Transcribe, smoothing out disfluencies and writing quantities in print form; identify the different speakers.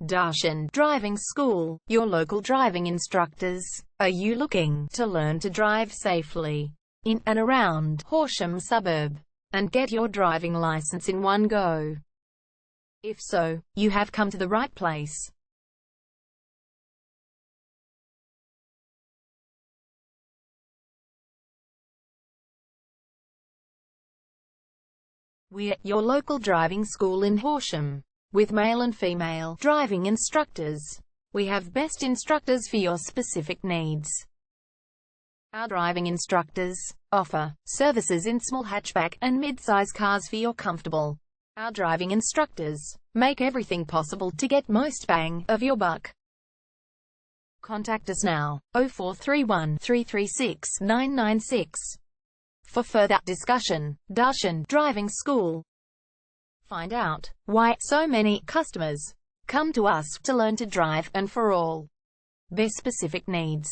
Speaker 1: HORSHAM Driving School, your local driving instructors. Are you looking to learn to drive safely in and around Horsham suburb and get your driving license in one go? If so, you have come to the right place. We're your local driving school in Horsham, with male and female driving instructors. We have best instructors for your specific needs. Our driving instructors offer services in small hatchback and mid-size cars for your comfortable. Our driving instructors make everything possible to get most bang of your buck. Contact us now, 0431 336 996. For further discussion. HORSHAM Driving School. Find out why so many customers come to us to learn to drive and for all their specific needs.